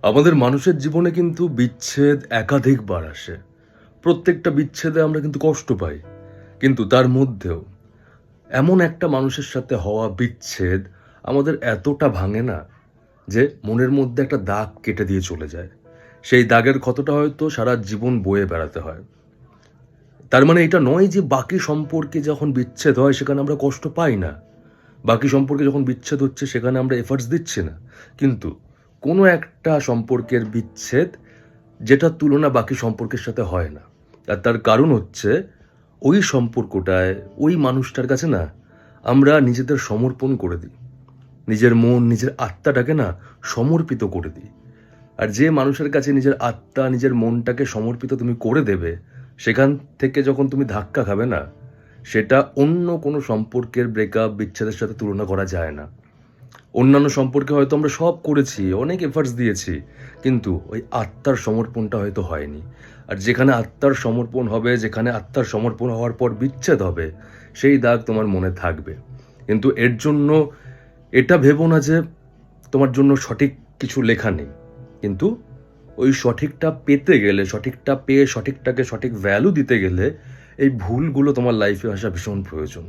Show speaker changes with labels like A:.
A: আমাদের মানুষের জীবনে কিন্তু বিচ্ছেদ একাধিকবার আসে। প্রত্যেকটা বিচ্ছেদে আমরা কিন্তু কষ্ট পাই। কিন্তু তার মধ্যেও এমন একটা মানুষের সাথে হওয়া বিচ্ছেদ আমাদের এতটা ভাঙে না যে মনের মধ্যে একটা দাগ কেটে দিয়ে চলে যায়। সেই দাগের ক্ষতটা হয়তো সারা জীবন বয়ে বেড়াতে হয়। তার মানে এটা নয় যে বাকি সম্পর্কে যখন বিচ্ছেদ হয় সেখানে আমরা কষ্ট পাই না। বাকি সম্পর্কে যখন বিচ্ছেদ হচ্ছে সেখানে আমরা এফর্টস দিচ্ছি না। কিন্তু কোনো একটা সম্পর্কের বিচ্ছেদ যেটার তুলনা বাকি সম্পর্কের সাথে হয় না। আর তার কারণ হচ্ছে ওই সম্পর্কটায় ওই মানুষটার কাছে না আমরা নিজেদের সমর্পণ করে দিই। নিজের মন, নিজের আত্মাটাকে না সমর্পিত করে দিই। আর যে মানুষের কাছে নিজের আত্মা, নিজের মনটাকে সমর্পিত তুমি করে দেবে, সেখান থেকে যখন তুমি ধাক্কা খাবে না, সেটা অন্য কোনো সম্পর্কের ব্রেকআপ, বিচ্ছেদের সাথে তুলনা করা যায় না। অন্যান্য সম্পর্কে হয়তো আমরা সব করেছি, অনেক এফর্টস দিয়েছি। কিন্তু ওই আত্মার সমর্পণটা হয়তো হয়নি। আর যেখানে আত্মার সমর্পণ হবে, যেখানে আত্মার সমর্পণ হওয়ার পর বিচ্ছেদ হবে, সেই দাগ তোমার মনে থাকবে। কিন্তু এর জন্য এটা ভেবো না যে তোমার জন্য সঠিক কিছু লেখা নেই। কিন্তু ওই সঠিকটা পেতে গেলে, সঠিকটা পেয়ে সঠিকটাকে সঠিক ভ্যালু দিতে গেলে এই ভুলগুলো তোমার লাইফে আসা ভীষণ প্রয়োজন।